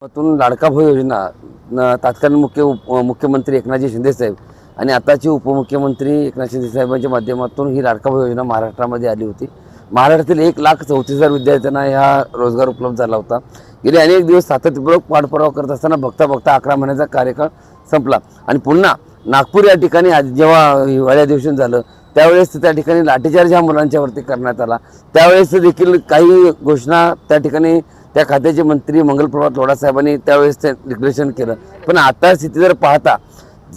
माध्यमातून लाडका भाऊ योजना तत्कालीन मुख्यमंत्री एकनाथजी शिंदे साहेब आणि आताचे उपमुख्यमंत्री एकनाथ शिंदे साहेबांच्या माध्यमातून ही लाडका भाऊ योजना महाराष्ट्रामध्ये आली होती। महाराष्ट्रातील 1,34,000 विद्यार्थ्यांना हा रोजगार उपलब्ध झाला होता। गेले अनेक दिवस सातत्यपूर्वक पाठपुरावा करत असताना बघता 11 महिन्याचा कार्यकाळ संपला आणि पुन्हा नागपूर या ठिकाणी जेव्हा हिवाळी अधिवेशन झालं त्यावेळेस त्या ठिकाणी लाठीचार्ज ह्या मुलांच्यावरती करण्यात आला। त्यावेळेस देखील काही घोषणा त्या ठिकाणी त्या खात्याचे मंत्री मंगलप्रभात लोढा साहेबांनी त्यावेळेस ते डिक्लेरेशन केलं, पण आता स्थिती जर पाहता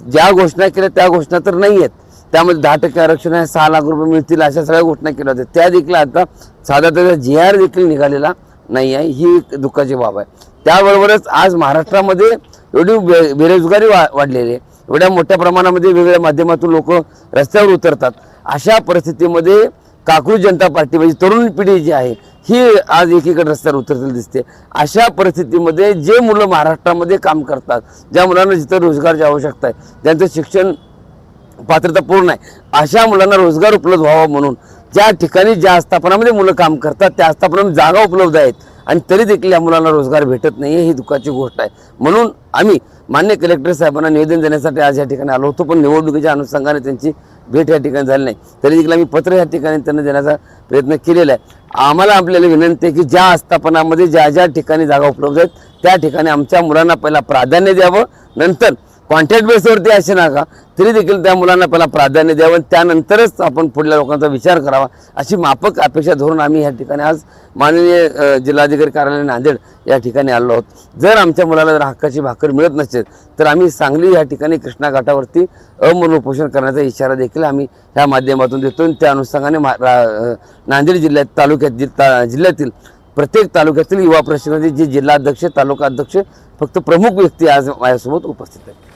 ज्या घोषणा केल्या त्या घोषणा तर नाही आहेत। त्यामध्ये 10% आरक्षण आहे, 6 लाख रुपये मिळतील अशा सगळ्या घोषणा केल्या होत्या, त्या देखील आता साधा त्याचा GR देखील निघालेला नाही आहे। ही एक दुःखाची बाब आहे। त्याबरोबरच आज महाराष्ट्रामध्ये एवढी बेरोजगारी वाढलेली आहे, एवढ्या मोठ्या प्रमाणामध्ये वेगवेगळ्या माध्यमातून लोक रस्त्यावर उतरतात। अशा परिस्थितीमध्ये काकू जनता पार्टी म्हणजे तरुण पिढी जी आहे ही आज एकीकडे रस्त्यावर उतरलेली दिसते। अशा परिस्थितीमध्ये जे मुलं महाराष्ट्रामध्ये काम करतात, ज्या मुलांना जिथं रोजगारची आवश्यकता आहे, ज्यांचं शिक्षण पात्रता पूर्ण आहे, अशा मुलांना रोजगार उपलब्ध व्हावा म्हणून ज्या ठिकाणी ज्या आस्थापनामध्ये मुलं काम करतात त्या आस्थापनामध्ये जागा उपलब्ध आहेत आणि तरी देखील या मुलांना रोजगार भेटत नाही, ही दुःखाची गोष्ट आहे। म्हणून आम्ही मान्य कलेक्टर साहेबांना निवेदन देण्यासाठी आज या ठिकाणी आलो होतो, पण निवडणुकीच्या अनुषंगाने त्यांची भेट या ठिकाणी झाली नाही। तरी देखील आम्ही पत्र या ठिकाणी त्यांना देण्याचा प्रयत्न केलेला आहे। आम्हाला आपल्याला विनंती आहे की ज्या आस्थापनामध्ये ज्या ठिकाणी जागा उपलब्ध आहेत त्या ठिकाणी आमच्या मुलांना पहिला प्राधान्य द्यावं, नंतर कॉन्ट्रॅक्ट बेसवरती असे नका तरी देखील त्या मुलांना पहिला प्राधान्य द्यावं, त्यानंतरच आपण पुढल्या लोकांचा विचार करावा, अशी माफक अपेक्षा धरून आम्ही या ठिकाणी आज माननीय जिल्हाधिकारी कार्यालय नांदेड या ठिकाणी आलो आहोत। जर आमच्या मुलाला जर हक्काची भाकर मिळत नसेल तर आम्ही सांगली या ठिकाणी कृष्णा घाटावरती अमूल्य उपोषण करण्याचा इशारा देखील आम्ही ह्या माध्यमातून देतो। त्या अनुषंगाने नांदेड जिल्ह्यातील प्रत्येक तालुक्यातील युवा प्रशिक्षणाचे जे जिल्हाध्यक्ष तालुका अध्यक्ष फक्त प्रमुख व्यक्ती आज माझ्यासोबत उपस्थित आहेत।